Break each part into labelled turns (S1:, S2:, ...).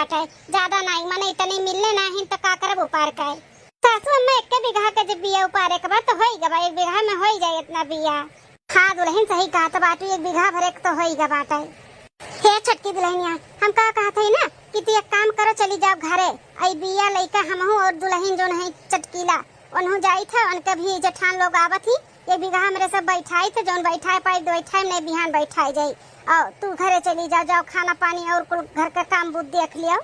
S1: बात है, ज्यादा नहीं माने इतने मिलने नहीं तो का करब उपार का। सासू अम्मा एक बीघा के जब बिया उपारे के बाद तो होई गबा, एक बीघा में होई जाए इतना बिया। हाँ दुल्हन सही कहा तो बाटू, एक बीघा भरे तो होई गा बाटे। हे छटकी दुल्हनिया, हम का कहत है ना कि तू एक काम करो, चली जाओ घरे। आई बिया लइका हमहू और दुल्हन जो नहीं चटकीला उन्हों जाई था, उनके भी जेठान लोग आवत ही, एक बीघा हमरे सब बैठाई थे, जोन बैठाए पाई बैठाए नहीं बिहान बैठाई जाई। और तू घरे चली जाओ, जाओ खाना पानी और कुल घर का काम बुद्ध देख लियो।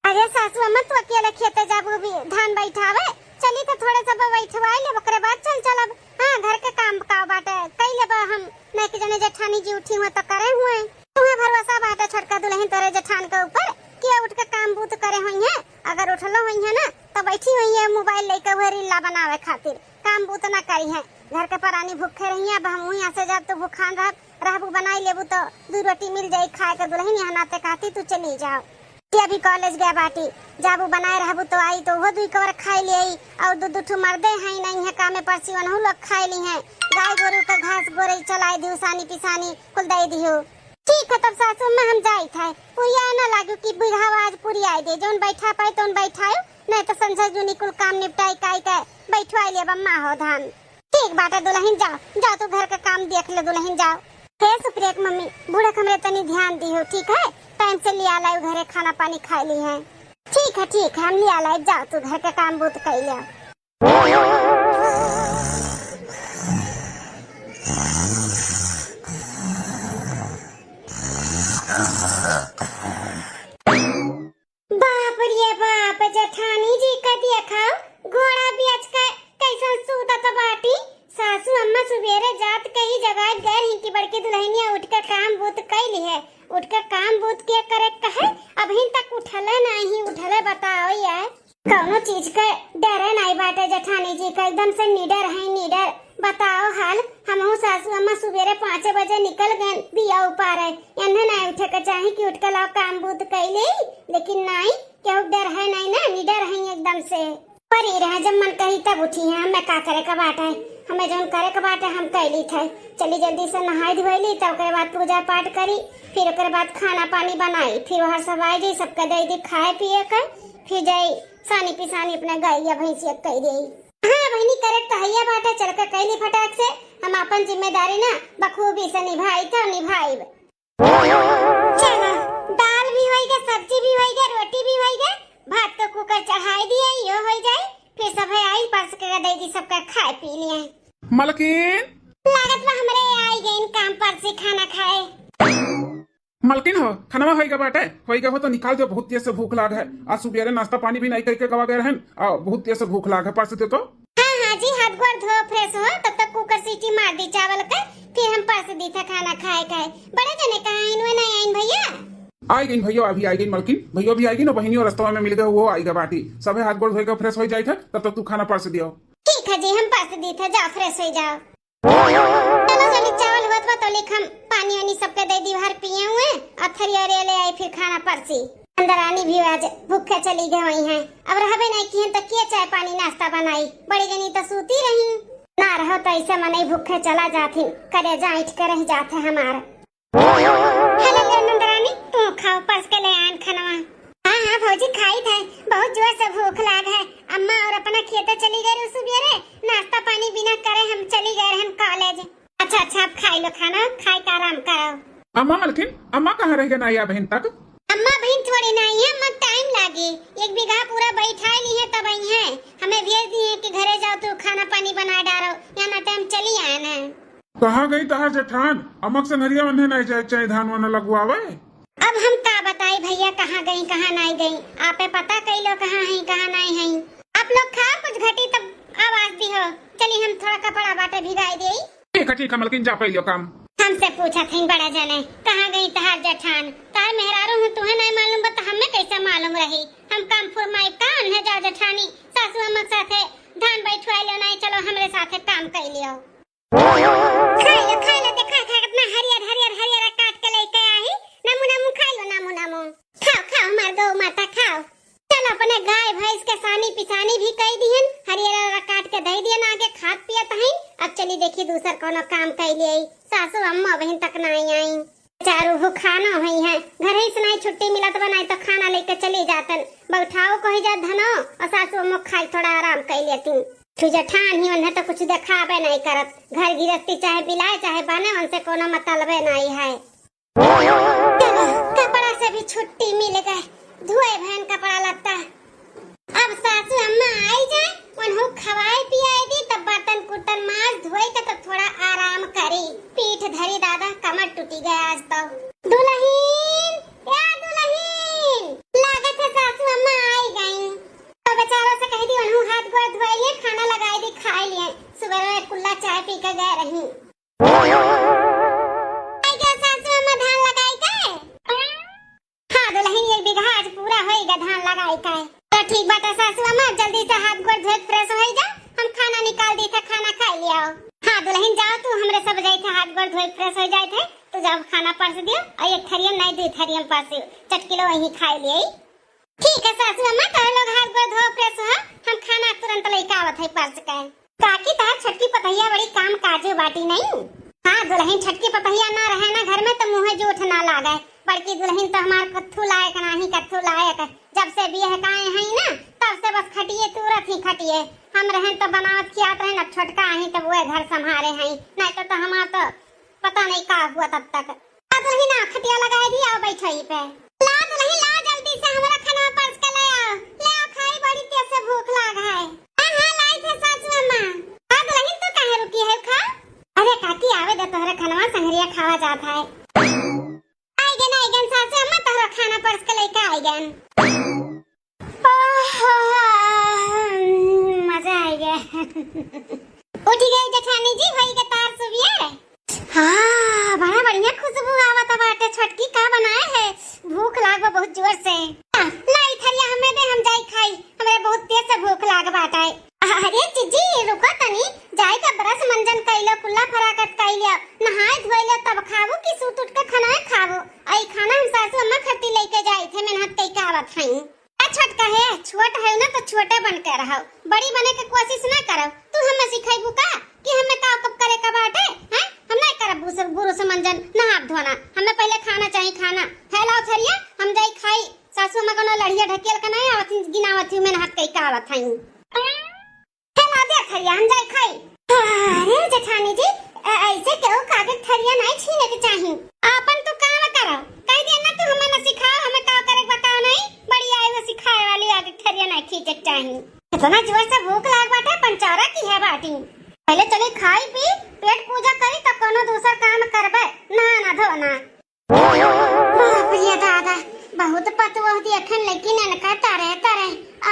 S1: अरे सासू अम्मा तू अकेले खेते जाबू भी धान बैठावे, चली तो थोड़े सब बैठवाई ले, ओकरे बाद चल चलब। हां घर के काम का बाटे कई लेबा हम, नहीं कि जने जेठानी जी उठी हुए तो करे हुए। तुम्हें भरोसा बाटे छोटका दुल्हन तोरे जेठान के ऊपर कि उठ के काम बूत करे हुई है। अगर उठलो हुई है ना तो बैठी हुई है मोबाइल लेके हुए रीला बनावे खातिर, काम बूत ना करी है। घर के परानी भूखे रही है, हम यहाँ से जब तो भूखान रहबू बनाई लेबू तो दो रोटी मिल जाई खाए के। दुल्हन यहाँ नाते कहती तू चली जाओ, अभी कॉलेज गया बाटी, जाबू बनाए रहबू तो आई तो वो दुई कवर खाई ले आई। और दो ठो मर्दे हैं नहीं है कामे परसी वनहु लोग खाई ली हैं। गाय गोरु का घास गोरई चलाई दियो, सानी पिसानी कुल दे दियो। ठीक है तब सासू में हम जाई थे, पुरिया ना लागू कि बुढ़ावा आज पूरी आई दे, जोन बैठा पाई तोन बैठायो, नहीं तो संजय जुनी कुल काम निपटाई काई के बैठवाई ले बम्मा हो धान। ठीक बाटे दुल्हन जाओ, जाओ तू घर का काम देख ले दुल्हन जाओ। हे सुप्रिया की मम्मी, बूढ़ा कमरे तनी ध्यान दियो ठीक है, टाइम से लिया लाई घरे खाना पानी खा ली है। ठीक है हम लिया लाई, जाओ तू घर का काम बूत कर लिया। बाप रे बाप, जेठानी जी का देखा घोड़ा बेच के कैसा सूता था बाटी। सासू अम्मा सुबेरे जात कहीं जगह गए ही कि बड़की दुल्हनिया उठ के काम बूत कैली है। उठ के काम बूत के करे कहे अभी तक उठले नहीं, उठले बताओ यार। कौनो चीज के डरे नहीं बाटे जेठानी जी का, एकदम से निडर है निडर। बताओ हाल, हमहू सासू अम्मा सुबेरे 5 बजे निकल गए बिया उपार है, इन्हें नहीं उठे के चाहे कि उठ के लाओ काम बूत कैले, लेकिन नहीं क्यों डर है नहीं ना, निडर है एकदम से। पर ही रहा जब मन कही तब उठी है। हमें का करे का बात है, हमें जो करे का बात है हम कैली थे। चली जल्दी से नहाई धोली, तब ओकरे बाद पूजा पाठ करी, फिर ओकरे बाद खाना पानी बनाई, फिर वहाँ सब आई जी सबके दे दी खाए पिए के, फिर जाई सानी पिसानी अपने गैया भैंसिया कह दी। हाँ बहनी करेक्ट है बात है, चल के कैली फटाक से। हम अपन जिम्मेदारी ना बखूबी से निभाई था निभाई। चलो दाल भी हो गया, सब्जी भी हो गया, रोटी भी हो गया, भात का कुकर चढ़ाई दिए, यो हो जाए, फिर सब आई परस के दे दी सबका खाए पी लिए।
S2: मलकिन
S1: लागत में हमरे आई गई काम पर से खाना खाए।
S2: मलकिन हो खाना होइगा बाटे, होइगा हो तो निकाल दो, बहुत तेज से भूख लाग है। आज सुबह नाश्ता पानी भी नहीं करके गवा गए रहन और बहुत तेज से भूख लाग है। परस दे तो
S1: हाँ जी, हाथ गोड़ धो फ्रेश हो, तब तक कुकर सीटी मार दी चावल का, फिर हम परस दी था खाना खाए का। बड़े जने कहा इनवे नहीं आइन भैया।
S2: आई गई भैया, अभी आई गई मलकिन, भैया भी आएगी ना, बहनी और रास्ता में मिल गए वो आएगा बाटी। सब हाथ गोड़ धोएगा फ्रेश हो जाए थे, तब तक तू खाना परस दियो।
S1: ठीक है जी, हम परस दी था, जाओ फ्रेश हो जाओ। चलो जल्दी चावल हुआ तो लिख हम पानी वानी सबके दे दी भर पिए हुए, अथरिया ले आई फिर खाना परसी। अंदर आनी भी आज भूखे चली गई हुई हैं, अब रहबे नहीं किए तो किए चाय पानी नाश्ता बनाई, बड़ी जनी तो सूती रही ना रहो तो ऐसे मने भूखे चला जाती, करे जाइट के रह जाते हमारा। हेलो नंदरानी, तू खाओ परस के ले आन खाना। हाँ भौजी खाई थे, बहुत जोर से भूख लाग है। अम्मा और अपना खेत चली गई सुबेरे, नाश्ता पानी बिना करे हम चली गए हम कॉलेज। अच्छा आप खाई लो खाना, खाई का आराम करो।
S2: अम्मा मलकिन, अम्मा कहाँ रह गए ना या बहन तक?
S1: अम्मा बहन थोड़ी नहीं है, मत टाइम लागे, एक बीघा पूरा बैठा ली है तब आई है। हमें भेज दिए कि घरे जाओ तो खाना पानी बना डालो, यहाँ ना टाइम चली आना।
S2: कहाँ गई तहार जेठान? अमक से नरिया बंधे नहीं जाए चाहे धान वाना लगवावे।
S1: अब हम का बताई भैया कहाँ गई कहाँ नहीं गई, आपे पता कई लो कहाँ है कहाँ नहीं है। आप लोग खाओ, कुछ घटी तब आवाज दी हो। चलिए हम थोड़ा कपड़ा बाटे भिगाई दे।
S2: ठीक है मलकिन, जा पहले काम।
S1: हमसे पूछा थे बड़ा जने कहाँ गई तहार जेठान, तार मेहरारू हूँ, तुम्हें नहीं मालूम बता हमें कैसे मालूम रही। हम काम फुरमाई कान है, जाओ जेठानी सासू अम्मा साथे धान बैठवाई लो, नहीं चलो हमरे साथे काम कर लियो। खाई लो देखा था कितना हरियर काट के लेके आई, नमू खाई लो, नमू खाओ हमार गौ माता खाओ। चलो अपने गाय भैंस के सानी पिसानी भी कह दिहन, हरियर काट के दे दिहन, आगे खाद पियत हईन। अब चली देखी दूसर कोनो काम कर लिए, सासू अम्मा बहन तक नहीं आई। चारू हो खाना हुई है घर ही से नहीं छुट्टी मिलत बनाई तो खाना लेके चली जातन बैठाओ कही जा धनो और सासू अम्मा खाई थोड़ा आराम कर लेती तू जठान ही उन्हें तो कुछ दिखावे नहीं करत घर गृहस्थी चाहे बिलाए चाहे बने उनसे कोनो मतलबे नहीं है। कपड़ा से भी छुट्टी मिल गए धोए बहन कपड़ा लगता अब सासू अम्मा आई जाए उन्हों खवाए पियाए दी तब बर्तन कुटन माज धोए के तो थोड़ा आराम करी पीठ धरी दादा कमर टूटी गया आज तो दुल्हन या दुल्हन लागत है सासू अम्मा आई गई तो बेचारों से कह दी उन्हों हाथ गोड़ धोए लिए खाना लगाई दी खा लिए सुबह में कुल्ला चाय पी के गए रही आई गया सासू अम्मा धान लगाई के हाँ दुल्हन 1 बीघा आज पूरा होएगा धान लगाई का तो ठीक बात है सासू अम्मा जल्दी से हाथ गोड़ धोए फ्रेश हो जा हम खाना निकाल दी था खाना खा लिया हाँ दुल्हन जाओ तू हमरे सब जाई थे हाथ गोड़ धोए फ्रेश हो जाए थे तो जाओ खाना परस दियो और एक थरियन नहीं 2 थरियन परस चटकिलो वही खा लिए ठीक है सासू अम्मा तो लोग हाथ गोड़ धो फ्रेश हो हम खाना तुरंत लेके आवत है परस के काकी तार छटकी पतहिया बड़ी काम काजू बाटी नहीं हाँ दुल्हन छटकी पतहिया ना रहे ना घर में तो मुँह जूठ ना लागे बड़की दुल्हन तो हमार कत्थू लायक नहीं कत्थू लायक जब से बियाह काए हैं ना तब से बस खटिए तुरंत ही खटिए हम रहें तो बनावत खियात रहे ना छोटका ही तो वो घर संभाले हैं नहीं तो हमार तो पता नहीं का हुआ तब तक दुल्हन ना खटिया लगाए दी आओ बैठो ही पे ला दुल्हन ला जल्दी से हमरा खाना परस के ले आओ खाई बड़ी तेज से भूख लाग है हां लाई थे सासू अम्मा हां दुल्हन तू काहे रुकी है खा अरे काकी आवे दे तोहरा खाना संगरिया खावा जात है सासू अम्मा तोहरा खाना परस के लेके आई गन मजा आ गया उठ गई जेठानी जी भई के तार सुबिया हाँ बड़ा बढ़िया खुशबू आवत बाटे छटकी का बनाए है भूख लागो बहुत जोर से लाई थरिया हमें दे हम जाई खाई हमरे बहुत तेज से भूख लाग बाटे अरे जीजी रुको तनी जाई का ब्रश मंजन कइलो कुल्ला फराकत कइलो नहाय धोइलो तब खाबो कि सूत उठ के खाना खाबो आई खाना हम सासू अम्मा खत्ती लेके जाई थे मेहनत कई का आवत हई छोटका है छोट है ना तो छोटे बन के रहो बड़ी बने के कोशिश ना करो तू हमें सिखाइबू का कि हमें का कब करे का बाटे हैं हम नहीं करब गुरु से मंजन नहा धोना हमें पहले खाना चाहिए खाना फैलाओ थरिया हम जाई खाई सासू अम्मा कोनो लड़िया ढकेल के नहीं आवत गिनावत मेहनत कई का आवत हई फैला दे थरिया हम जाई खाई अरे जेठानी जी ऐसे क्यों कागज थरिया नहीं छीने के चाहिए अपन तो काम करो कह देना तू हमें ना सिखाओ हमें का करे बताओ नहीं बड़ी आई वो सिखाए वाली आगे थरिया नहीं खींचे चाहिए इतना जोर से भूख लाग बाटे पंचौरा की है बाटी पहले चले खाई पी पेट पूजा करी तो कोनो दूसरा काम करबे ना ना धोना बाप रे दादा बहुत पतवा देखन लेकिन इनका तारे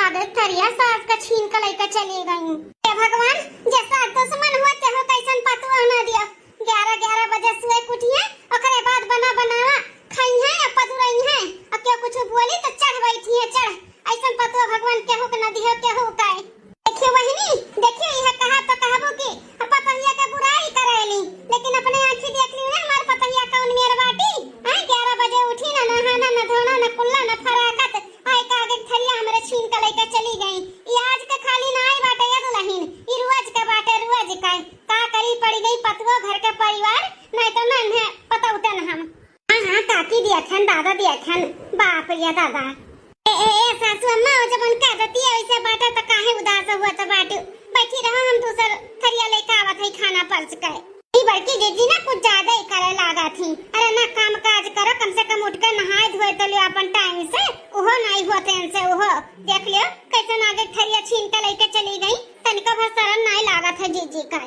S1: आगे थरिया सास का छीन के लेकर चली गई हे भगवान जैसा दुश्मन हुआ ते हो कैसन पतवा ना दिया 11 बजे सुए कुटिए ओकरे बाद बनावा खाई है या पदुरई है अब क्या कुछ बोली तो चढ़ बैठी है चढ़ ऐसन पतवा भगवान केहू के न दियो केहू काए देखियो बहिनी देखियो यह कहा तो कहबो कि पतहिया के बुराई करेली लेकिन अपने आंखी देख ली ना हमार पतहिया कौन मेर बाटी हां 11 बजे उठी ना नहाना न धोना न कुल्ला न फराकत आए कागे थरिया हमरे छीन के लेके चली गई ई आज के खाली ना आई बाटे या दुल्हन ई रुआज के बाटे रुआज का करी पड़ी गई पतवो घर के परिवार नहीं तो नन है पता उठन हम हां काकी दियाखन दादा दियाखन बाप रे दादा ए सासू अम्मा जब उनका आदत है वैसे बाटा तो काहे उदास हुआ तो बाटू बैठी रहो हम दूसर थरिया लेके आवत है खाना परस के ई बड़की जीजी ना कुछ ज्यादा ही करे लागा थी अरे ना काम काज करो कम से कम उठ के नहाए धोए तो लियो अपन टाइम से ओहो नहीं हुआ तेन से ओहो देख लियो कैसे आगे थरिया छीन के लेके चली गई तनिका भर शर्म नहीं लागा था जीजी का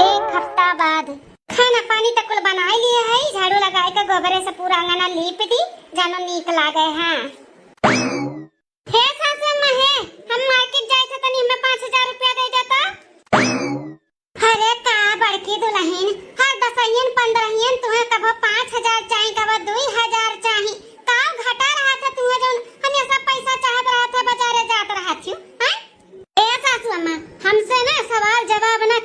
S1: 1 हफ्ता बाद खाना पानी तक कुल बनाई लिए है झाड़ू लगाए के गोबरे से पूरा अंगना लीप दी जानो नीक लागे हां हे सासू अम्मा है हम मार्केट जाए थे तनी हमें 5000 रुपया दे देता अरे का बड़की दुल्हन हर 10 15 तुम्हें कब 5000 चाहिए कब 2000 चाहिए का घटा रहा था तुम्हें जो हमेशा पैसा चाहत रहा था बाजारे जात रहा थी हैं ए सासू अम्मा हमसे ना सवाल जवाब ना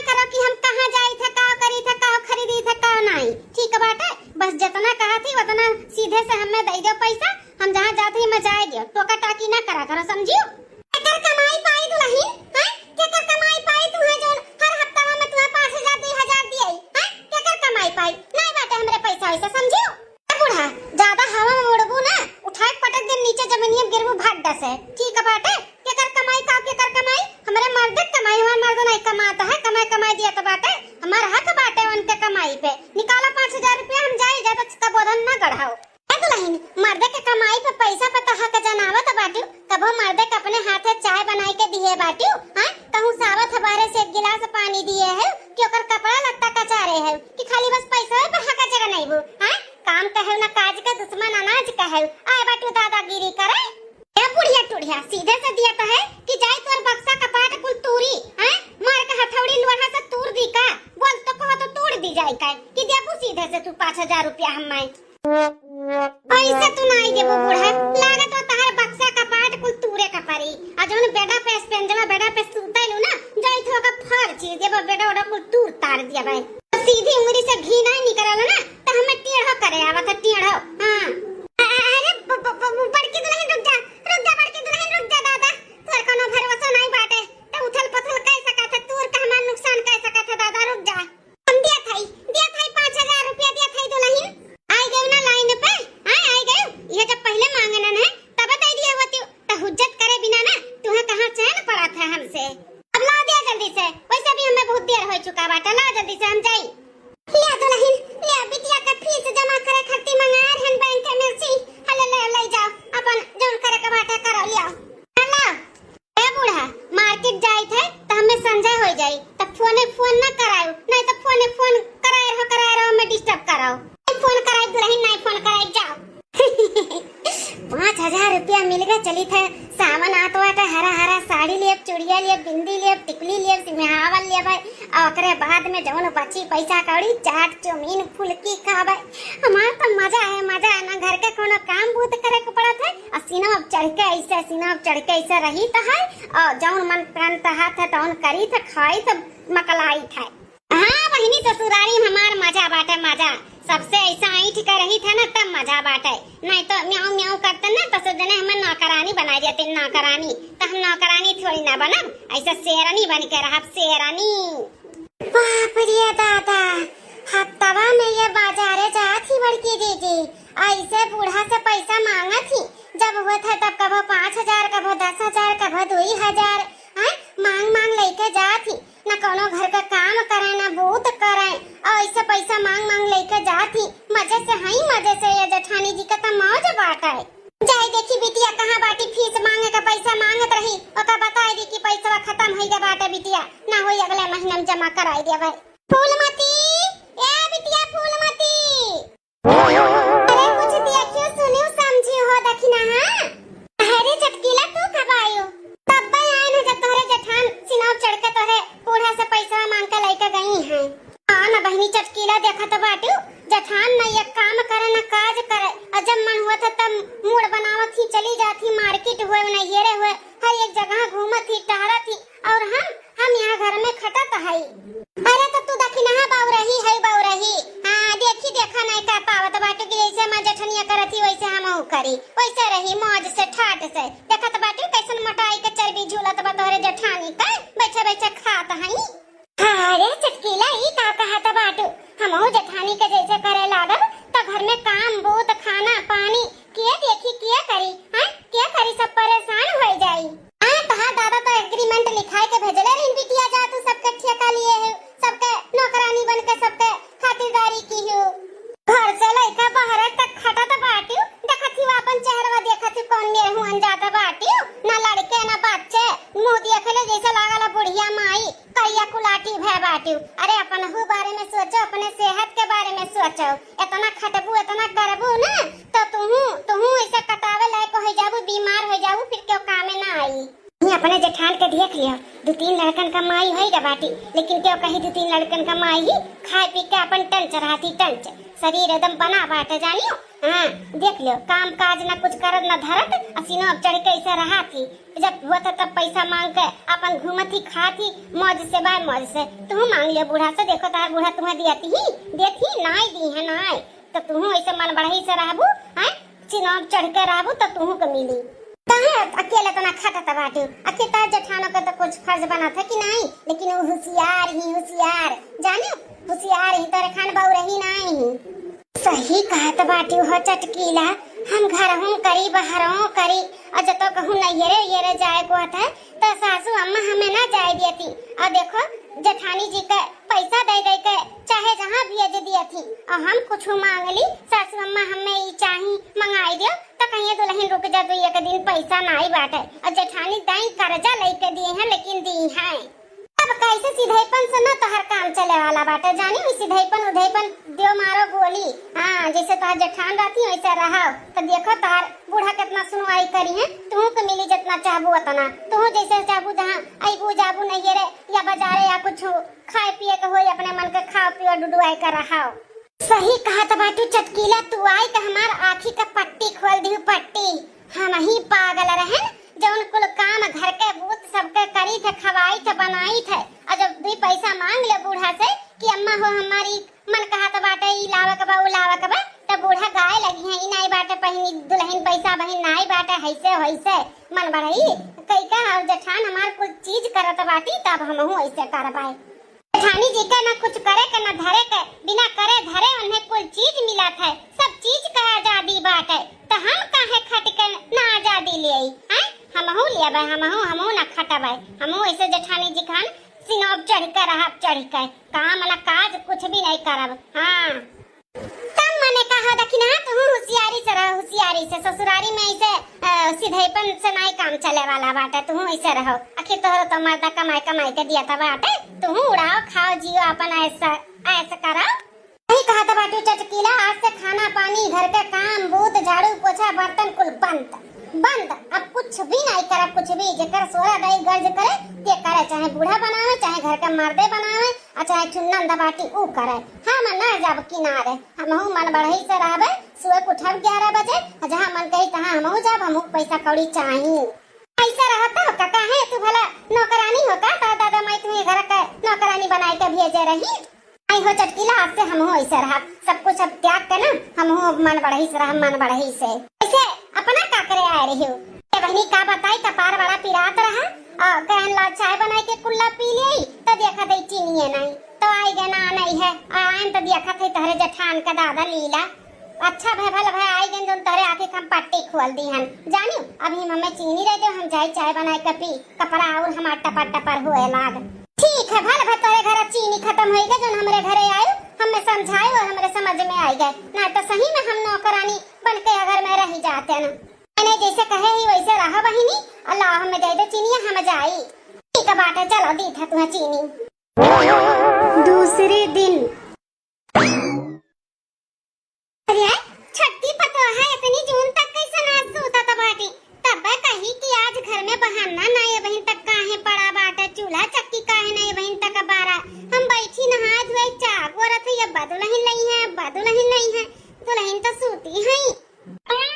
S1: करो कि हम कहां जाई थे का करी थे का खरीदी थे का नहीं ठीक बात है बस जितना कहा थी उतना सीधे से हमें दे दो पैसा हम जहां जाते हैं मैं जाए दियो टोका टाकी ना करा करो समझियो केकर कमाई पाई दुल्हन हैं केकर कमाई पाई तुम्हें जो हर हफ्ता में तुम्हें 5000 2000 दिए हैं केकर कमाई दिया तो बाटे, हमारा हक बाटे उनके कमाई पे। निकालो 5000 रुपया, हम जाई जा तो बोधन ना गढ़ाओ। दुल्हन मर्दे के कमाई पे पैसा पे तो हक जनावत बाटू। कबो मर्दे के अपने हाथे चाय बनाई के दिए बाटू, हां कहूं सावत हबारे से एक गिलास पानी दिए है कि ओकर कपड़ा लत्ता कचारे है कि खाली बस पैसा पे हक जगह नहीं बू। हां काम कहे ना काज का दुश्मन अनाज कहे। आए बाटू दादागिरी करे ए बुढ़िया टुढ़िया। सीधे से दिया तो है कि जाई तोर बक्सा कपाट कुल तूरी, हां मार के हथौड़ी लोहा से तूर दी का। बोल तो कहो तो तोड़ दी जाए का कि देबू सीधे से तू 5000 रुपया हम ऐसे तू नहीं देबो बूढ़ा। लागत हो तार बक्सा कपाट कुल तूरे का परी। आ जौन बेडा पे स्पेंजवा बेडा पे सुतैलु ना जई थो का फर चीज देबो बेडा ओडा कुल तूर तार दिया भाई। सीधी उंगली से घी नहीं निकलल ना त हमें टेढ़ो करे आवत टेढ़ो। हां अरे बड़की दुल्हन रुक जा बड़की दुल्हन रुक जा दादा। तोर कोनो भरोसा नहीं बाटे त उथल पथल कह सकत है तूर का हमार नुकसान कह सकत है दादा। रुक जा हम दिया थाई 5000 रुपया दिया थाई दुल्हन। आई गए ना लाइन पे, आई गए। ये जब पहले मांगना है तब बता दिया होती तो हुज्जत करे बिना ना तुम्हें कहां चैन पड़ा था हमसे। अब ला दिया जल्दी से, वैसे भी हमें बहुत देर हो चुका बाटा। ला जल्दी से हम जाई। ले दुल्हन ले बिटिया का फीस जमा करे खट्टी मंगाए रहन बैंक में से। हले ले जाओ अपन जोन करे का बाटा करो लियो। हेलो ए बूढ़ा मार्केट जाई थे त हमें संजय हो जाई त फोन ना करायो नहीं तो फोन कराए रहो मैं डिस्टर्ब कराओ। फोन कराई दुल्हन नहीं फोन कराई जाओ। 5000 रुपया मिल गया। चली थे सावन आत वाटा हरा साड़ी लिए चूड़िया लिए बिंदी लिए टिकली लिए सिमहावल लिए भाई। ओकरे बाद में जौन बची पैसा कौड़ी चाट चौमीन फुलकी खावे। हमार तो मजा है ना घर के कोनो काम बूत करे के पड़त है। और सीना चढ़ के ऐसे रही तो है और जौन मन प्राण तहात है तौन करी तो खाई तो मकलाई था। हां बहिनी ससुरारी में हमार मजा बाटे मजा। सबसे ऐसा ऐठ कर रही था ना तब मजा बाटे। नहीं तो म्याऊ म्याऊ करते ना तो सोचने हमें नौकरानी बना देते। नौकरानी तो हम नौकरानी थोड़ी ना बनब, ऐसा शेरनी बन के रहब शेरनी। बाप रे दादा हफ्तवा में ये बाजारे जाती बड़की दीदी ऐसे बूढ़ा से पैसा मांगा थी। जब हुआ था तब कभो 5000 कभो 10000 कभो 2000 मांग लेके जाती। ना कोनो घर का काम करे ना बूत करे और ऐसे पैसा मांग लेके जाती। मजे से ये जेठानी जी का तो मौज बाटा है। जाए देखी बिटिया कहाँ बाटी फीस मांगे का पैसा मांगत रही ओका बताई दी कि पैसा खत्म हो गया बाटे बिटिया ना होई अगले महीने में जमा कराई दिया भाई। फूलमती ए बिटिया फूलमती अरे कुछ देखियो सुनियो समझी हो दखिना। हां अरे चटकीला तू कब आयो? तब आए न जब तोरे जेठान सिनाव चढ़ के तोरे बूढ़ा से पैसा मांग के लेके गई हैं। हां ना बहनी चटकीला देखा तो बाटू जेठान ना ये काम करे ना काज करे। और जब मन हुआ था तब मूड बनावत ही चली जाती मार्केट हुए ना येरे हुए हर एक जगह घूमत ही टहरत ही। और हम यहाँ घर में खटत है। अरे तो तू देखी ना बाऊ रही हां देखा नहीं कर पावत बाटू कि जैसे मैं जेठनिया करती वैसे हम करी वैसे रही मौज से ठाट से। देखा तो बाटू कैसन मोटाई के चर्बी झूलत बा तोरे जेठानी का बैठे खात हई। अरे चटकीला ई का कहत बाटू हमहु जेठानी के जैसे करे लागब तो घर में काम बूत खाना पानी के देखी के करी। हां के करी सब परेशान हो जाई। हां कहा दादा तो एग्रीमेंट लिखाए के भेजले रही बिटिया जा तू सबके ठेका लिए है सबके नौकरानी बन के सबके खातिरदारी की हो। घर से लेकर बाहर तक खटत बाटू देखती अपन चेहरा देखती कौन मेरे हुन जाता बाटू ना लड़के ना बच्चे मुंह देखले जैसे लागला बुढ़िया माई करिया कुलाटी भे बाटू। अरे अपन हु बारे में सोचो अपने सेहत के बारे में सोचो। इतना खटबू इतना करबू ना तो तुहू ऐसे कटावे लायक हो जाबू बीमार हो जाबू फिर क्यों कामे ना आई। अपने जेठान के देख लिया 2-3 लड़कन का माई होई गा बाटी लेकिन क्यों कही 2-3 लड़कन का माई ही खाए पी के अपन टंच रहती टंच शरीर एकदम बना बाटे जानियो। हां देख लियो काम काज ना कुछ करत ना धरत असीनो अब चढ़ के ऐसे रहा थी। जब हुआ था तब पैसा मांग के अपन घूमती खाती मौज से बाय मौज से। तू मांग लियो बूढ़ा से देखो तार बूढ़ा तुम्हें देती नाई दी है नाई तो तू ऐसे मन बढ़ई से रहबू। हां चिनाब चढ़ के रहबू तो तू को मिली। अकेले तो ना खटत बाटू अकेले जेठानो का तो कुछ फर्ज बना था कि नहीं लेकिन वो होशियार जानो होशियार ही तोरे खान बाऊ रही नहीं। सही कहत बाटू हो चटकीला हम घर हूं करी बाहरों करी और जब तो कहूं ना येरे जाए को था तो सासू अम्मा हमें ना जाए देती। और देखो जेठानी जी के पैसा दे दे के चाहे जहाँ भेज दिया थी और हम कुछ मांग ली सासू अम्मा हमें ई चाही मंगाई दियो तो कहिए दुल्हन रुक जा, तो एक दिन पैसा ना ही बाटे और जेठानी दाई कर्जा लेके दिए हैं लेकिन दी है। अब कैसे सीधेपन से ना तोहर काम चले वाला बाटे, जानी हुई सीधेपन उधेपन दियो मारो गोली। हाँ जैसे तोहर जेठान रहती वैसे रहो तो देखो तोहर बूढ़ा कितना सुनवाई करी है, तुहू को मिली जितना चाहबू उतना, तुहू जैसे चाहबू जहाँ अबू जाबू नहीं रे या बाजारे या कुछ खाए पिए के हो अपने मन के खाओ पियो डुडुआई कर रहा। सही कहा तो बाटू चटकीला, तू आई तो हमार आँखी का पट्टी खोल दी पट्टी। हम ही पागल रहे जौन कुल काम घर के बूत सबके करी थे खवाई थे बनाई थे और जब भी पैसा मांग ले बूढ़ा से कि अम्मा हो हमारी मन कहा तो बाटे ई लावा के बा उ लावा के बा तब बूढ़ा गाय लगी है ई नाई बाटे पहनी दुल्हन पैसा बहिन नाई बाटे हैसे होइसे मन बढ़ई कई का और जेठान हमार कुछ चीज करत बाटी तब हमहू ऐसे कर पाए। जेठानी जी का ना कुछ करे के ना धरे के बिना करे धरे उन्हें कुल चीज मिला था, सब चीज का आजादी बाटे तो हम काहे खट के ना आजादी ले आई हमहू लिया भाई हमहू ना खटबाई हमहू ऐसे जेठानी जी खान सिनोब चढ़ कर रहब चढ़ कर काम ना काज कुछ भी नहीं करब। हाँ तब मैंने कहा दखिना तू होशियारी से रह, होशियारी से ससुरारी में ऐसे सीधेपन से नहीं काम चले वाला बाटे, तू ऐसे रहो आखिर तोहर तो मर्दा कमाई कमाई के दिया था बाटे, तू उड़ाओ खाओ जियो अपन ऐसा ऐसा कराओ। नहीं कहा था बाटू चटकीला, आज से खाना पानी घर के काम बूत झाड़ू पोछा बर्तन कुल बंद बंद, अब कुछ भी नहीं करे, कुछ भी जेकर सोरा दई गर्ज करे ते करे, चाहे बूढ़ा बनावे चाहे घर के मर्दे बनावे और चाहे चुन्नन दबाटी ऊ करे। हम न जब किनारे हमहू मन बढ़ई से रहबे, सुबह उठब 11 बजे जहाँ मन कही तहाँ हमहू जब हमहू पैसा कौड़ी चाहिए ऐसा रहता हो का है तू भला नौकरानी हो का दादा मैं तुम्हें घर का नौकरानी बनाई के भेजे रही आई हो चटकीला, आज से हमहू ऐसे रह सब कुछ अब त्याग के ना हमहू मन बढ़ई से रह मन बढ़ई से ऐसे अपना का करे आए रही हो। बहनी का बताई कपार बड़ा पिरात रहा और कहन ला चाय बनाई के कुल्ला पी ली तो देखा थे चीनी नहीं तो आई गए ना नहीं है आयन तो देखा थे तहरे जेठान का दादा लीला अच्छा भाई भल भाई आई गए तुम तहरे आके हम पट्टी खोल दी हन जानियो अभी हमें चीनी दे दो हम जाए चाय बनाए के पी कपड़ा और हमार टपर टपर हुए लाग ठीक है भल भाई तोरे घर चीनी खत्म हो गई जो हमरे घरे आयो हमें समझाए और हमरे समझ में आई गए ना तो सही में हम नौकरानी बन के अगर मैं रह जाते ना मैंने जैसे कहे ही वैसे रहा बहिनी अल्लाह हमें दे दे चीनी हम जाई ठीक है बाटे चलो दी था तुम्हें चीनी। दूसरे दिन अरे छठी पतो है इतनी जून तक कैसे नाच सूता था बाटी तब कही कि आज घर में बहाना नहीं बहन तक काहे पड़ा बाटे चूल्हा चक्की काहे नहीं बहन तक बारा हम बैठी नहा धोए चाह गोरत है अब दुल्हन नहीं है दुल्हन तो सूती है। हाँ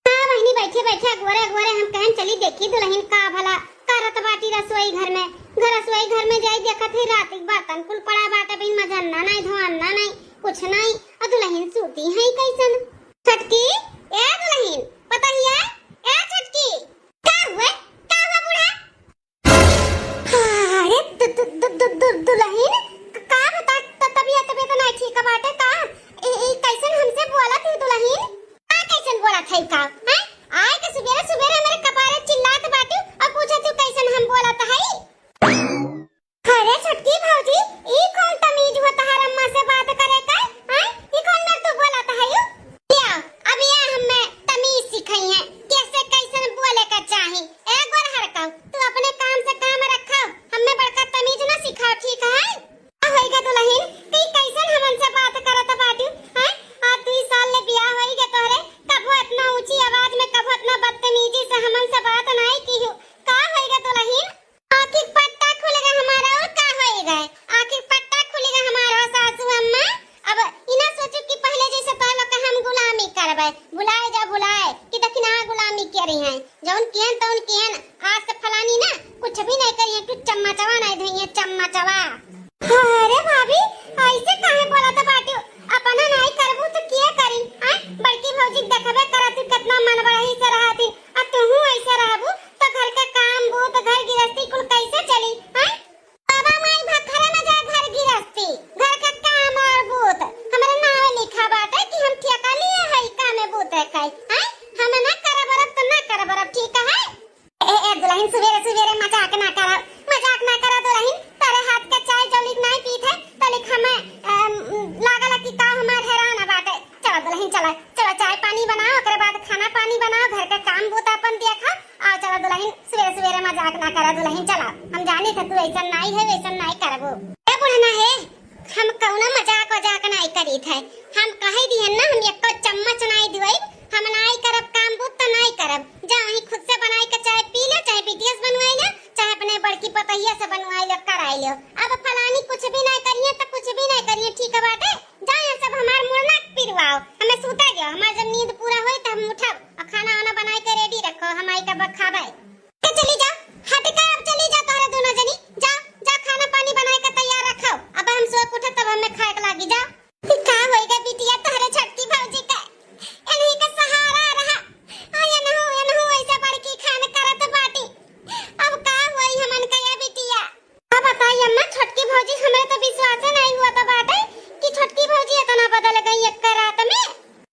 S1: बहनी बैठे बैठे गोरे गोरे हम कहन चली देखी दुल्हन का भला करत बाटी रसोई घर में जाई देखा थे रात बर्तन कुल पड़ा बाटे बहन मजन्ना नहीं धोना नहीं कुछ नहीं और दुल्हन सूती है कैसन। छटकी ए दुल्हन पता ही है ए छटकी क्या हुआ बूढ़ा अरे दुल्हन का बता तबीयत नहीं ठीक बाटे का कैसन हमसे बोला थी दुल्हन का कैसन बोला था का हैं आए के सुबेरे मेरे कपारे चिल्लात बाटे और पूछा तू कैसन हम बोला था अरे छटकी भौजी ई कौन तमीज हो तहार अम्मा से बात करे का हैं ई कौन न तू बोला था लिया अब ये हमें तमीज सिखाई है कैसे कैसन बोले का चाही ए गोरहर का तू अपने काम से काम रखा हमें बड़का तमीज ना सिखाओ ठीक है होएगा दुल्हन कई कैसन हमन से बात करत बाटू हैं आ 2 साल ले बियाह होई गे तोरे कबो इतना ऊंची आवाज में कबो इतना बदतमीजी से हमन से बात नहीं की हो का होएगा दुल्हन आखिर पट्टा खुलेगा हमारा और का होएगा आखिर पट्टा खुलेगा हमारा सासू अम्मा अब इना सोचो कि पहले जैसे तो लोग हम गुलामी करबे बुलाए कि दखिना गुलामी कर रही हैं जौन केन तौन केन आज से फलानी ना कुछ भी नहीं करिए तू चम्मचवा नहीं धइए चम्मचवा। अरे भाभी ऐसे काहे बोला था बाटू अपना नहीं करबू तो किया करी हां बड़की भौजी देखबे करत कितना मन बड़ही से रहती आ तू ऐसे रहबू तो घर के काम बूत घर गृहस्थी कुल कैसे चली हां बाबा माई भखरे में जाए घर गृहस्थी घर का काम और बूत हमारे नाम लिखा बाटे कि हम ठेका लिए है काम में बूत है काई हां हम ना करब तो ना करब ठीक है ए दुल्हन सवेरे मजाक ना करो दुल्हन तेरे हाथ के जाने था तू ऐसा नहीं है वैसा नहीं करबो। ए बुढ़ना है हम कौना मजाक वजाक नहीं करी थे। हम कहे दिए ना हम एक चम्मच नहीं दिवई, हम नहीं करब काम बुत तो नहीं करब। जा वही खुद से बनाई के चाय पी ले, चाहे बीटीएस बनवाई ले, चाहे अपने बड़की पतहिया से बनवाई ले कराई ले। अब फलानी कुछ भी नहीं करिए तो कुछ भी नहीं करिए, ठीक है बाटे। जा यहाँ सब हमार मुड़ना पिरवाओ, हमें सूता गयो। हमार जब नींद पूरा होई त हम उठब और खाना वाना बनाई के रेडी रखो, हम आई का खाबे। चली जा हट के, अब चली जा तोरे दोनों जनी, जा जा खाना पानी बनाई के तैयार रखो। अब हम सो उठे तब हमें खाए के लागी। जा का होएगा बिटिया तोरे छोटकी भौजी का एनही का सहारा रहा। आया न हो ऐसे बड़की खान करत बाटी। अब का होई हमन का ये बिटिया। अब बताई अम्मा छोटकी भौजी, हमें तो विश्वास नहीं हुआ था बाटे कि छोटकी भौजी इतना बदल गई एक रात में।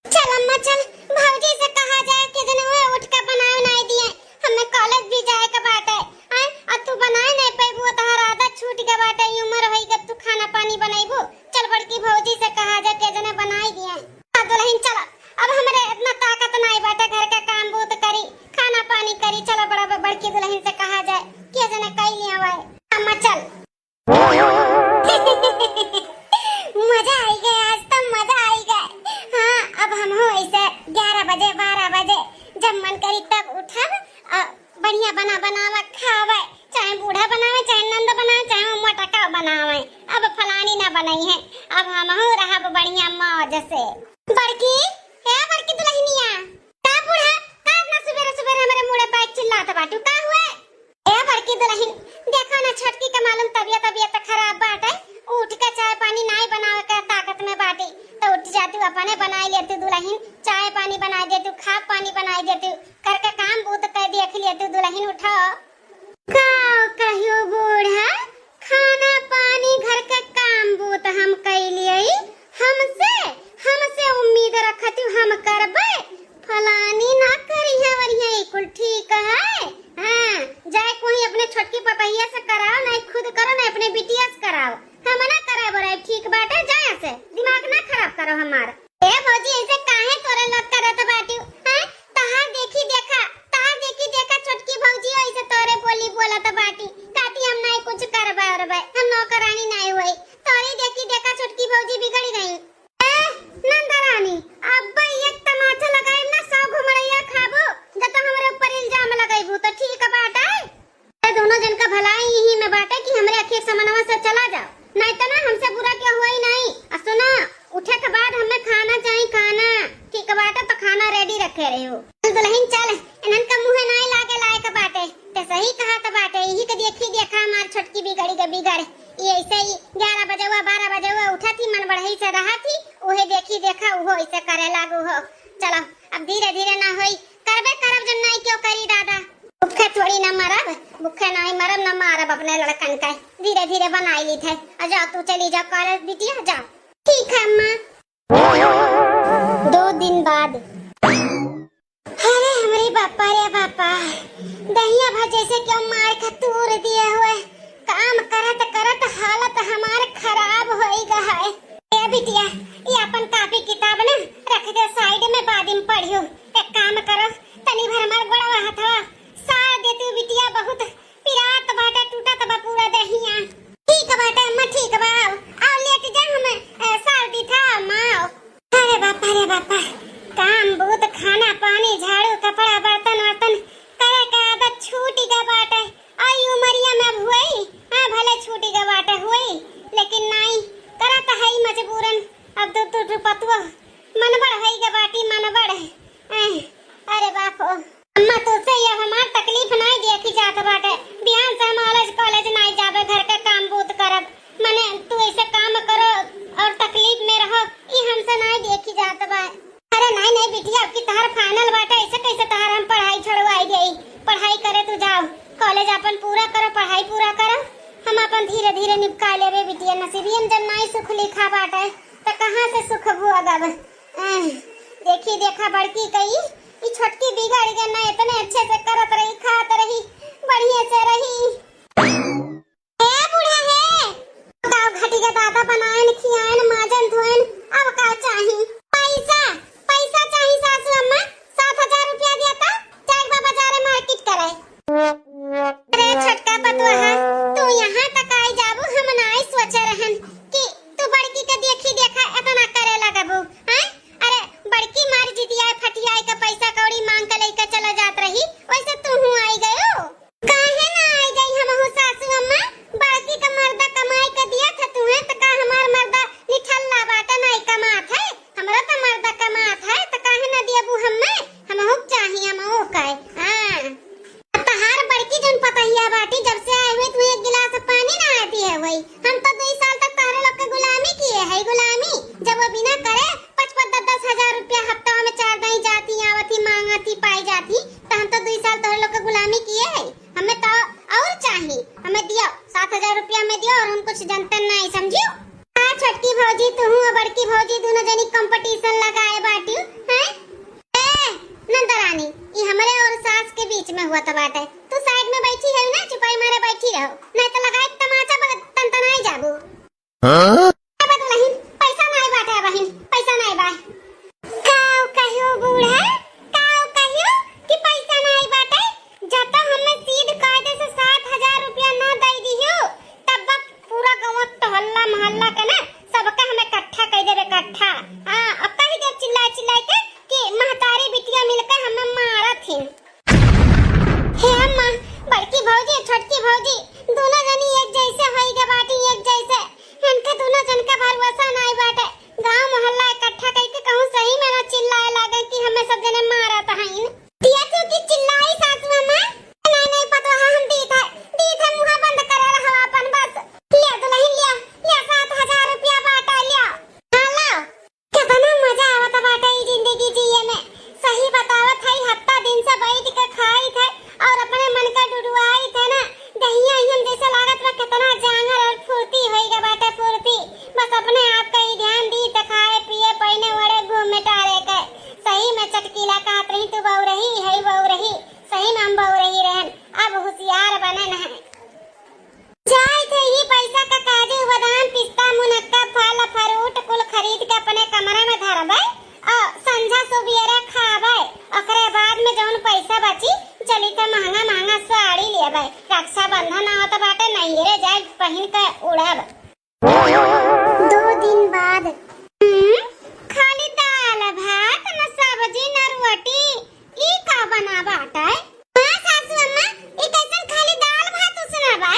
S1: चल अम्मा चल, भौजी से कहा जाए कि दिन में उठ के बनाए नहीं दिए, हमें कॉलेज भी जाए का बाटे। हां अब तू बनाए नहीं पेबू, तहरा आदत छूट के बाटे, उम्र होई के तू खाना पानी बनाईबू। चल बड़की भौजी से कहा जाए के जने बनाई दिए। आ दुल्हन चल, अब हमरे इतना ताकत नहीं बाटे, घर का काम बहुत करी, खाना पानी करी। चलो बड़ा बड़की दुल्हन से कहा जाए के जने कई लिया हुआ है। अम्मा चल मजा आई गया, आज तो मजा आई गया। हाँ अब हम हो ऐसे 11 बजे 12 बजे जब मन करी तब उठब, बढ़िया बना बनावा खावे, चाहे बूढ़ा बनावे, चाहे नंद बनावे, चाहे मोटा का बनावे। अब फलानी ना बनाई है, अब हम हो रहब बढ़िया मौज से। बड़की ए बड़की दुल्हनिया, का बूढ़ा का ना सवेरे सवेरे हमारे मुंह पे चिल्लात बाटू, का हुए? ए बड़की दुल्हन देखो ना छोटकी का मालूम तबीयत खराब बाटे, उठ के चाय पानी नहीं बनावे के ताकत में बाटी, तो उठ जाती अपने बनाई लेती दुल्हन, चाय पानी बना देती, खा पानी बना देती, करके काम बहुत कर देख लेती दुल्हन। उठो का कहियो बूढ़ा, खाना पानी घर का काम बहुत हम कई लिए, हमसे उम्मीद रखती हम करबे, फलानी ना करी है वरिया कुल ठीक है। हां जाए कोई अपने छोटकी पतहिया से कराओ, नहीं खुद करो, नहीं अपने बिटिया से कराओ, हम ना करे बरे ठीक बाटे। जाए से दिमाग ना खराब करो हमार। ए भौजी ऐसे काहे तोरे लोग करत बाटी? हैं तहां देखी देखा छोटकी भौजी ऐसे तोरे बोली बोलत बाटी, काटी हम नहीं कुछ करबे और हम नौकरानी नहीं होई, तोरे देखी देखा छोटकी भौजी बिगड़ गई। नंदरानी अब एक तमाचा लगाई ना, सौ घुमड़ैया खाबो, जब हमरे ऊपर इल्जाम लगाईबू तो ठीक बाटे। ए दोनों जन का भलाई यही में बाटे कि हमरे आखिर समनवा से चला जाओ, नहीं तो ना हमसे बुरा क्या हुआ ही नहीं। सुनो उठे के बाद हमें खाना चाहिए, खाना ठीक बाटे तो खाना रेडी रखे रहे हो। दुल्हन चल, इनन का मुंह नहीं लागे लायक बाटे, ते सही कहा तो बाटे, यही के देखा हमार छोटकी बिगड़ी के बिगड़। ये ऐसे ही 11 बजे हुआ 12 बजे हुआ उठा थी, मन बढ़ई से रहा थी, उहे देखा वो ऐसे करे लागू हो। चलो अब धीरे धीरे ना होई, करबे करब जब नहीं क्यों करी दादा, भूखे थोड़ी ना मरब, भूखे नहीं मरब ना मारब अपने लड़कन का, धीरे धीरे बनाई ली थे। जाओ तू चली जा कॉलेज बिटिया, जाओ। ठीक है अम्मा। 2 दिन बाद, अरे हमारे बापा रे बापा, दहिया भजे से क्यों मार के तूर दिए हुए, काम करत हालत हमार खराब होई गा है। ए बिटिया ये अपन कॉपी किताब ना रख दे साइड में, बाद में पढ़ियो। एक काम करो तनी भर मार गोड़वा हथवा सार देती बिटिया, बहुत पिरात बाटे टूटत बा पूरा दहिया। ठीक बाटे अम्मा ठीक बा, आओ लेके जा, हम सार दी था माँ। अरे बापा काम बहुत, खाना पानी झाड़ू कपड़ा बर्तन वर्तन करे के आदत छूटी के बाटे। आई उमरिया में हुई, हां भले छूटी के बाटे हुई, लेकिन नहीं करत है मजबूरन। अब तो पतवा मनबड़ है के बाटी मनबड़। अरे बापो अम्मा तो से ये हमार तकलीफ नहीं देखी जात बाटे, बिहान से हम कॉलेज नहीं जाबे, घर के काम बहुत करब, माने तू ऐसे काम करो और तकलीफ में रहो, ये हमसे नहीं देखी जात बा। अरे नहीं बिटिया, अब की तहार फाइनल बाटे, ऐसे कैसे तहार हम पढ़ाई छोड़वाई गई, पढ़ाई करे तू जाओ, कॉलेज अपन पूरा करो, पढ़ाई पूरा करो, हम अपन धीरे धीरे निपटा लेबे बिटिया। नसीबियन जब नहीं सुख लिखा बाटे तो कहां से सुख भोगब। देखी देखा बड़की कई, ये छोटकी बिगड़ गई ना, इतने अच्छे से करत रही, खात रही, बढ़िया से रही। ए बूढ़ा है गाँव घटी के दादा बनाएन खियाएन माजन धोएन, अब का चाहिए? पैसा चाहिए सासू अम्मा, 7000 रुपया दिया था, चाहे बाबा बाजार मार्केट करे। अरे छोटका पतुआ तू हमें दियो 7,000 रुपया में दियो और हम कुछ जनतन नहीं समझियो। हाँ छोटकी भौजी तू और बड़की भौजी दोनों जनी कंपटीशन लगाए बाटी हैं। ए नंदरानी ये हमारे और सास के बीच में हुआ था बाटे। तू साइड में बैठी है ना, चुपाई मारे बैठी रहो नहीं तो लगाए तमाचा तनतनाई जाबू। हां बदलहिन पैसा नहीं बाटे बहिन, पैसा नहीं बा। काऊ कहियो बूढ़ा, काऊ कहियो कि पैसा नहीं बाटे। जब तक हमें सीध कायदे से 7,000 रुपया ना दे दियो तब तक पूरा गांव टहल्ला मोहल्ला के ना सबका हमें इकट्ठा कर देबे इकट्ठा। हां अब कही दे चिल्ला चिल्ला के कि महतारी बिटिया मिलकर हमें मारत थी। हे अम्मा बड़की भौजी छोटकी भौजी दोनों जनी एक जैसे होई के बाटी एक जैसे। इनके दोनों जन का भरोसा नहीं बाटे। गांव मोहल्ला इकट्ठा करके कहूं सही में ना चिल्लाए लागे कि हमें सब जने मारत हईन। दिया तू की चिल्लाई सासू अम्मा नहीं पता हम दी था मुंह बंद करे रहो अपन बस। ले दुल्हन ले 7,000 रुपया बाटा लिया। हां लो कितना मजा आवत बाटा ई जिंदगी जिए में। सही बतावत है हफ्ता दिन से बैठ के खाई थे और अपने मन का डुडुआई थे ना दहिया हम जैसे लागत में कितना जांगर और फुर्ती होई बाटा फुर्ती। बस अपने आप का ही ध्यान दी त खाए पिए पहने वड़े घूमे टारे के। सही में चटकीला कहत रही तू बहु रही है बहु रही सही में हम बहु रही रहन। अब होशियार बने न है जाए थे ही पैसा का काजू बादाम पिस्ता मुनक्का फल फ्रूट कुल खरीद के अपने कमरे में धरबे और संझा सुबेरे खाबे। ओकरे बाद में जौन पैसा बची चली त महंगा महंगा साड़ी लेबे। रक्षाबंधन आवत बाटे नैहरे जाए पहन के उड़ब। 2 दिन बाद खाली दाल भात न सब्जी न रोटी ई का बना बाटा। हां सासू अम्मा ई कैसन खाली दाल भात उसना बा।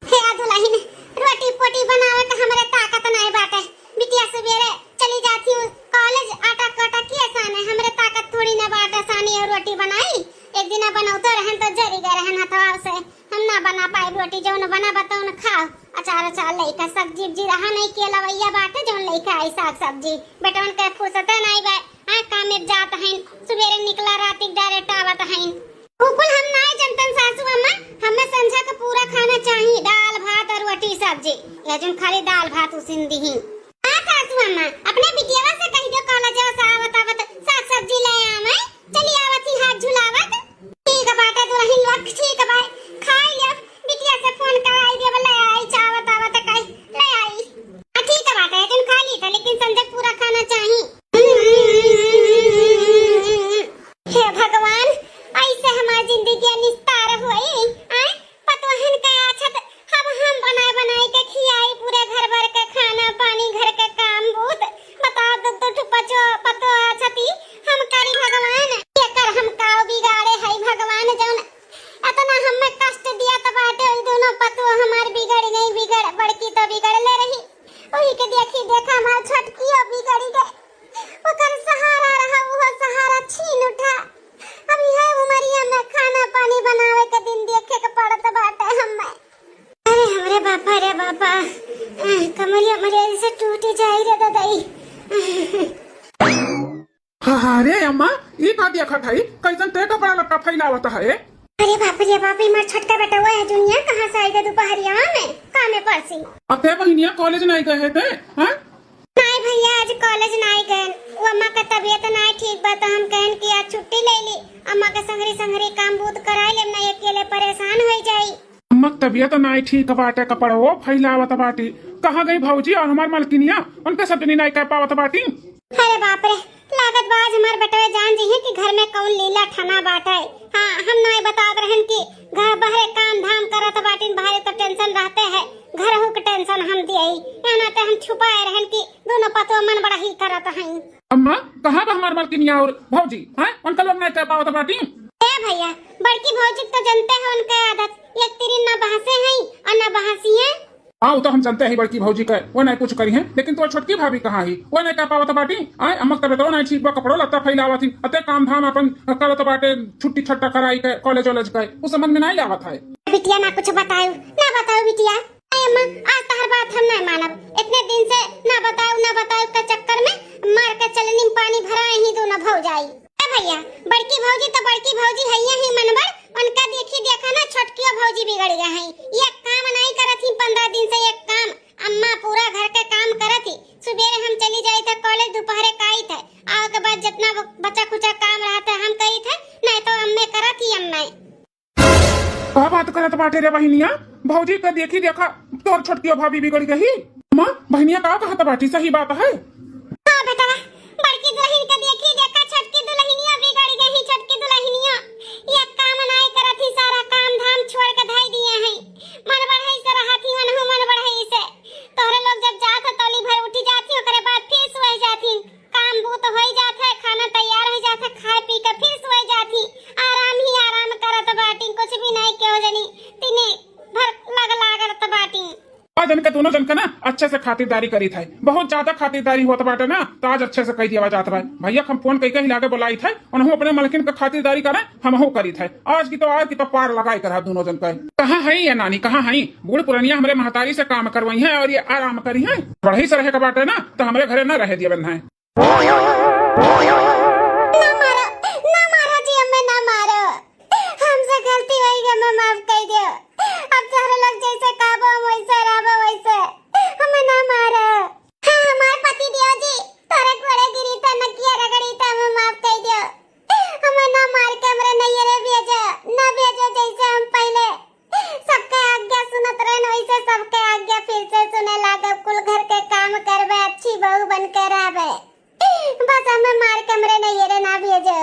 S1: हे दुल्हन रोटी पोटी बनावे के हमरे ताकत नहीं बाटे। बिटिया सवेरे चली जाती हूं कॉलेज आटा काटा की आसान है हमरे ताकत थोड़ी ना बाटे। सानी और रोटी बनाई एक दिन बनौतो रहन तो जरी गए रहन हथवा से हम ना बना पाए रोटी। जौन बना बताओ न खाओ अचार अचार लइका सब्जी जी रहा नहीं के लवैया बाटे जौन लइका आई साग सब्जी बेटवन के फुर्सत नहीं बा। आ काम में जात हईन सवेरे निकला रात डायरेक्ट आवत हईन। बिल्कुल हम नहीं जनतन सासू अम्मा हमें संझा का पूरा खाना चाहिए दाल भात और रोटी सब्जी। या जौन खाली दाल भात उसिन दीही। हां सासू अम्मा अपने बिटियावा से कह दो कॉलेज से आवत आवत साग सब्जी ले आवे चली आवत ही हाथ झुलावत। ठीक बाटे दुल्हन रख ठीक बा खाई लिया बिटिया से फोन कराई दे ले आई चावत आवत कई ले आई। हां ठीक बाटे तुम खा ली था लेकिन संझा पूरा खाना चाहिए। हे भगवान ऐसे हमारी जिंदगी निस्तार होई। आय पतोहन के आछत हम बनाए बनाए के खियाई पूरे घर भर के खाना पानी घर के काम बहुत बताओ तो पतो आछती हम करी भगवान ये कर हम काओ बिगाड़े है भगवान जौन इतना हमें कष्ट दिया तो बाटे दोनों पतो हमार बिगड़ गई बिगड़ बड़की तो बिगड़ ले रही वही के देखा हमार छोटकी बिगड़ी गई ओकर सहारा रहा वो सहारा छीन उठा। अब यह उमरिया में खाना पानी बनावे के दिन देखे के पड़त बाटे हमें। अरे हमरे बापा रे बापा कमरिया मरे से टूट जाई रे दादाई।
S2: हां रे अम्मा ई का दिया खटाई कैसन ते कपड़ा लट्टा फैलावत है।
S1: अरे बाप रे बाप मार छोटका बेटा वो है दुनिया कहां से आई थे दोपहरिया में काम में परसी।
S2: अब ते बहिनिया कॉलेज नहीं गए थे हैं?
S1: नहीं भैया आज कॉलेज नहीं गए। वो अम्मा का तबीयत नहीं ठीक बा तो हम कहन कि आज छुट्टी ले ली। अम्मा के संगरी काम बूत कराई ले नहीं अकेले परेशान हो जाई।
S2: अम्मा तबीयत नहीं ठीक बाटे कपड़ा वो फैलावत बाटी। कहां गई भौजी और हमार मालकिनिया उनके सब जनी नहीं कह पावत बाटी।
S1: अरे बाप रे लागत बाज हमार बेटवे जान जी है कि घर में कौन लीला ठना बाटा है। हां हम नहीं बतात रहन कि घर बहरे काम धाम करत बाटिन बाहर तो टेंशन रहते है घर हो के टेंशन हम दियई एना ते हम छुपाए रहन कि दोनों पतो मन बड़ा ही करत हई।
S2: अम्मा कहां बा हमार मालकिनिया और भौजी हैं उनका लोग नहीं कह पावत बाटी।
S1: ए भैया बड़की भौजी तो जानते हैं उनके आदत एक तिरी ना बहसे हैं और ना बहसी हैं।
S2: हाँ तो हम जानते हैं बड़की भौजी का वो नहीं कुछ करी है लेकिन तो छोटकी भाभी कहाँ ही वो नहीं कह पावत बाटी। आए अमक तबे तो नहीं ठीक बा कपड़ो लत्ता फैलावत ही अते काम धाम अपन करत बाटे छुट्टी छट्टा कराई के कॉलेज के उस समझ में नहीं आवत है।
S1: बिटिया ना कुछ बताओ बिटिया। अम्मा आज तहर बात हम नहीं मानब। इतने दिन से ना बताओ के चक्कर में मार के चलनी पानी भराए ही दोनों भौजाई। भैया बड़की भौजी तो बड़की भौजी है ही मनबर उनका देखी देखा ना छोटकियो भौजी बिगड़ गए हैं। ये काम नहीं करत ही 15 दिन से एक काम। अम्मा पूरा घर के काम करत ही। सुबह हम चली जाई थे कॉलेज, दोपहर काई थे, आओ के बाद जितना बचा कुचा काम रहा था हम कही थे, नहीं तो अम्मे करत ही अम्मे।
S2: का बात करत बाटे रे बहनिया, भौजी का देखी देखा तोर छोटकी भाभी बिगड़ गई। माँ बहनिया का कहत बाटी सही बात है।
S1: हाँ बेटा, बड़की दुल्हन का देखी देखा छोटकी दुल्हनिया बिगड़ गई। छोटकी दुल्हनिया ये काम नहीं करत ही, सारा काम धाम छोड़ के धाई दिए हैं। मन बढ़ई से रहत ही, मन बढ़ई से तोहरे लोग जब जात तली भर उठी जाती, ओकरे बाद फिर सोई जाती। काम बूत होई जात है, खाना तैयार हो जात है, खाए पी के फिर सोई जाती। आराम ही आराम करत बाटी, कुछ भी नहीं क्यों जनी तिने भर लागत बाटी।
S2: आज इनके दोनों जन के ना अच्छे से खातिरदारी करी था, बहुत ज्यादा खातिरदारी होता बाटे ना, तो आज अच्छे से कह दिया जाता है। भैया हम फोन कई हिला के बुलाई थे, उन्होंने अपने मलकिन का खातिरदारी करे, हम करी थे। आज की तो पार लगाई करा दोनों जन का। कहाँ है ये नानी, कहाँ है बूढ़ पुरानिया हमारे महतारी से काम करवाई है और ये आराम करी है। बढ़ई से रहे का बाटे ना तो हमारे घरे न रह दिया बंधा है।
S1: ना मारो जी, हमें ना मारो, हमसे गलती हुई, हमें माफ कर दो। अब चारों लोग जैसे काबो वैसे रहो, वैसे हमें ना मारो। हाँ हमारे पति देव जी तोरे घोड़े गिरी था, नकिया रगड़ी था, हमें माफ कर दो। हमें ना मार के हमरे नैयरे भेजो, ना भेजो जैसे हम पहले सबके आज्ञा सुनत रहे वैसे सबके आज्ञा फिर से सुने लागे, कुल घर के काम करबे, अच्छी बहू बन के रहबे। बस हमें मार के हमरे नैयरे ना भेजो।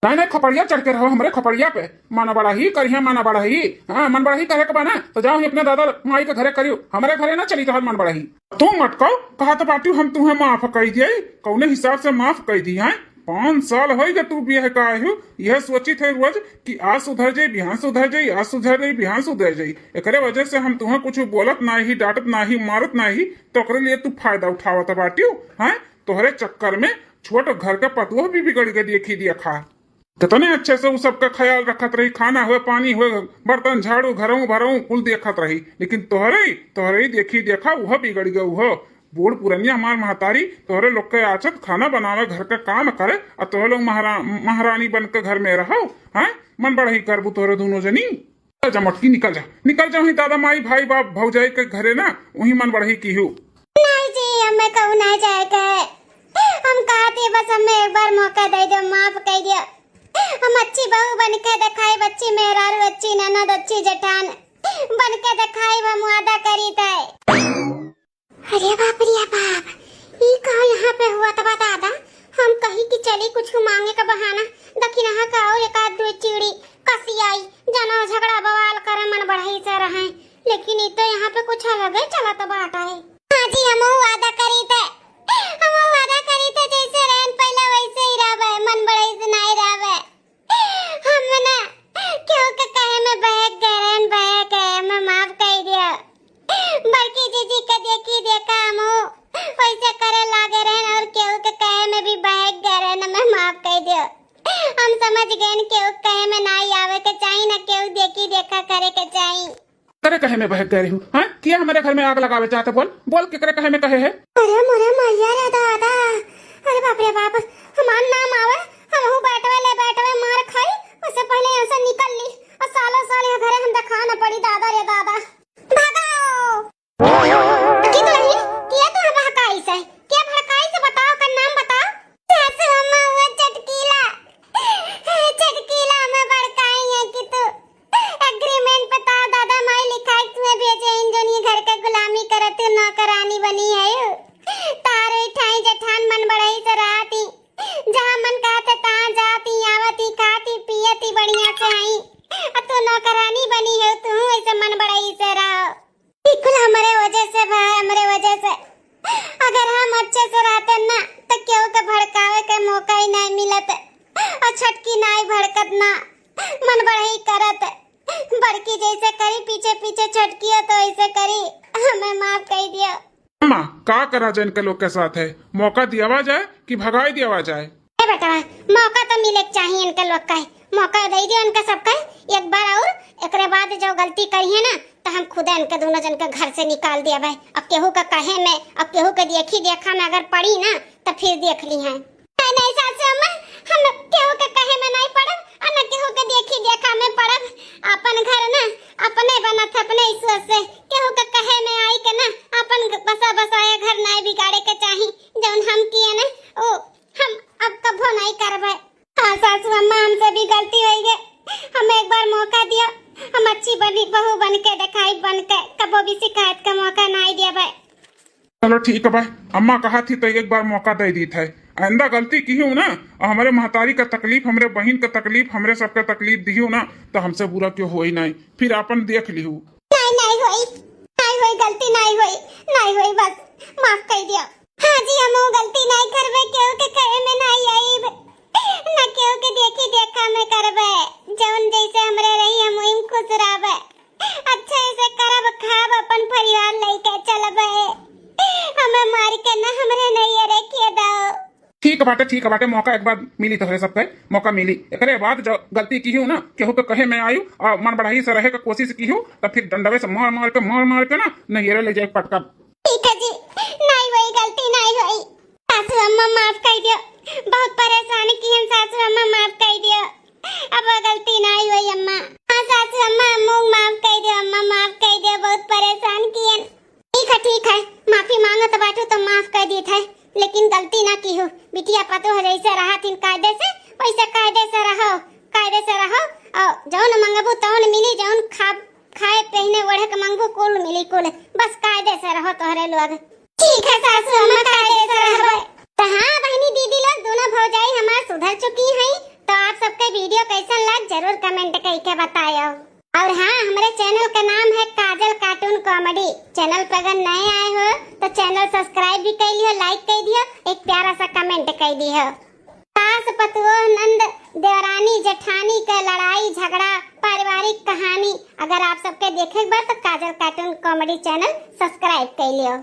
S2: नहीं खपड़िया चढ़ के रहो हमारे खपड़िया पे, माना बड़ा ही करिए, माना बड़ा ही। हाँ मन बड़ा ही करे के बना तो जाओ ही अपने दादा माई के घरे करियो, हमारे घरे ना चली तो मन बड़ा ही। तुम मत कहो, कहा तो बाटी हम तुम्हें माफ कर दिए, कौने हिसाब से माफ कर दी है। 5 साल हो गए तू बियाह का आयु, यह सोची थे रोज कि आज सुधर जाये, बिहान सुधर जाये, आज सुधर जाये, बिहान सुधर जाये। एकरे वजह से हम तुम्हें कुछ बोलत नहीं, डांटत नहीं, मारत नहीं, तो ओकरे लिए तू फायदा उठावत बाटी है। तोहरे चक्कर में छोट घर के पतुआ भी बिगड़ गए, देखी देखा कितने अच्छे से वो सबका ख्याल रखत रही, खाना हुए, पानी हुए, बर्तन झाड़ू, घरों भरों कुल देखत रही। लेकिन तोहरे देखी देखा वह बिगड़ गया। वह बूढ़ पुरनिया हमार महतारी तोहरे लोग के आचत खाना बनावे, घर का काम करे, और तोहरे लोग महारानी बन के घर में रहो। है मन बड़ा ही करबू तोहरे दोनों जनी। निकल जा मटकी, निकल जा वही दादा माई भाई बाप भौजाई के घरे ना, वही मन बड़ा ही की हूँ।
S1: नहीं जी हमें कहूँ नहीं जाएगा, हम कहते बस हमें एक बार मौका दे दो, माफ कर दिया। हम अच्छी बहू बन के दिखाई, अच्छी मेहरारू, अच्छी ननद, अच्छी जेठान बन के दिखाई, हम वादा करी थे। अरे बाप रे बाप, ये कहाँ यहाँ पे हुआ था दादा। हम कहीं की चली कुछ मांगे का बहाना, दखी नहा का और एक आध दो चिड़ी कसी आई, जानो झगड़ा बवाल करे, मन बढ़ाई से रहे। लेकिन ये तो यहाँ पे कुछ अलग ही चला तो बाटा है। हाँ जी हम वादा करी थे, जैसे रहन पहले वैसे ही रहबे, मन बढ़ाई से नहीं रहबे। हम ना क्यों के कहे में बहक गए, रहन बहक गए, मैं माफ कर दिया। बड़की जीजी के देखी देखा हम वैसे करे लागे रहन, और क्यों के कहे में भी बहक गए रहन, मैं माफ कर दिया। हम समझ गए क्यों कहे में नहीं आवे के चाहिए, ना क्यों देखी देखा करे के चाहिए।
S2: करे कहे में बहक गई हूँ, हाँ किया हमारे घर में आग लगावे चाहते, बोल के करे कहे में कहे है।
S1: अरे मोरे मैया रे दादा, अरे बाप रे बाप, हमार नाम आवे, हम बैठवे मार खाई, उससे पहले यहाँ से निकल ली, और सालों साल यहाँ घरे हम देखा न पड़ी। दादा रे दादा, भागो। की दुल्हन किया तू भड़काई से, क्या भड़काई से बताओ, का नाम बताओ। सासू अम्मा वो चटकीला में भड़काई है कि तू एग्रीमेंट पे था दादा माई लिखाई तुम्हें भेजे, इन दोनों घर के गुलामी करे, तू नौकरानी बनी है। तारे ठाई जेठान मन बढ़ई से रहती, जहाँ मन कहते तहाँ जाती, आवती, खाती पियती बढ़िया से आई, अब तू नौकरानी बनी है, तू ऐसे मन बढ़ई से रहो। बिल्कुल हमारे वजह से भाई, हमारे वजह से। अगर हम अच्छे से रहते ना तो क्यों के भड़कावे के मौका ही नहीं मिलत, और छटकी नहीं भड़कत ना, मन बढ़ई करत। बड़की जैसे करी पीछे पीछे छटकी हो तो ऐसे करी, हमें माफ कर दिया।
S2: माँ का करा जाए इनके लोग के साथ है, मौका दिया जाए कि भगाई दिया जाए।
S1: बेटा मौका तो मिले चाहिए इनके लोग का, मौका दे दियो इनका सबका एक बार, और एकरे बाद जो गलती करी है ना तो हम खुद इनके दोनों जन के घर से निकाल दिया भाई। अब केहू का कहे में, अब केहू के देखी देखा में अगर पड़ी ना तो फिर देख ली है। नहीं सासू अम्मा, हम केहू के कहे में नहीं पड़ब, न केहू के देखी देखा में पड़ब। अपन घर ना अपने बनत अपने ईश्वर से केहू के कहे में आई के ना अपन बसा बसाया घर नहीं बिगाड़े के चाही। जौन हम किए ना ओ हम अब कभो नहीं करबे। हाँ सासू अम्मा हमसे भी गलती हो गई, हमें एक बार मौका दियो, हम अच्छी बनी बहू बन के दिखाई बन के कबो भी शिकायत का मौका नहीं दिया भाई।
S2: चलो ठीक है भाई, अम्मा कहा थी तो एक बार मौका दे दी था। आइंदा गलती की हूँ ना और हमारे महतारी का तकलीफ, हमरे बहन का तकलीफ, हमरे सबका तकलीफ दी हूँ ना तो हमसे बुरा क्यों हो ही नहीं, फिर अपन देख ली हूँ।
S1: नहीं हुई गलती नहीं हुई बस माफ कर दियो। हाँ जी हम गलती नहीं करबे, केहू के कहे में नहीं आई ना केहू के देखी देखा में करबे। जौन जैसे हमरे रही हम वहीं खुश रहबे, अच्छे से करब खाब अपन परिवार लेके चलबे। हमें मार के ना हमरे नहीं रखिए दो।
S2: ठीक है बाटे मौका एक बार मिली तो सबके मौका मिली। एकरे बाद जो गलती की हूँ ना केहू के कहे में आयु और मन बढ़ाई से रहे का कोशिश की हूँ तो फिर डंडवे से मार मार के ना नहीं ले जाए पटका।
S1: ठीक है जी, नहीं हुई गलती नहीं हुई। सासू अम्मा माफ कर दियो, बहुत परेशान की हम सासू अम्मा माफ कर दियो, अब गलती नहीं हुई अम्मा। हाँ सासू अम्मा अम्मू माफ कर दियो, अम्मा माफ कर दियो, बहुत परेशान किए। ठीक है माफी मांगो तो बाटू तो माफ कर दी थे, लेकिन गलती ना की हो। बिटिया पतो हो जैसे रहा थी कायदे से वैसे कायदे से रहो और जौन मंगबू तौन मिली, जौन खाए पहने ओढ़े के मंगबू कुल मिली कुल, बस कायदे से रहो तोहरे लोग। ठीक है सासू अम्मा कायदे से रहबे। तो हाँ बहनी दीदी लोग दोनों भौजाई हमार सुधर चुकी हैं। तो आप सबके वीडियो कैसा लग जरूर कमेंट करके बताओ। और हाँ हमारे चैनल का नाम है काजल कार्टून कॉमेडी। चैनल पर अगर नए आए हो तो चैनल सब्सक्राइब भी कर लियो, लाइक कर दियो, एक प्यारा सा कमेंट कर दियो। सास पतोह नंद देवरानी जेठानी का लड़ाई झगड़ा पारिवारिक कहानी अगर आप सबके देखे एक बार तो काजल कार्टून कॉमेडी चैनल सब्सक्राइब कर लियो।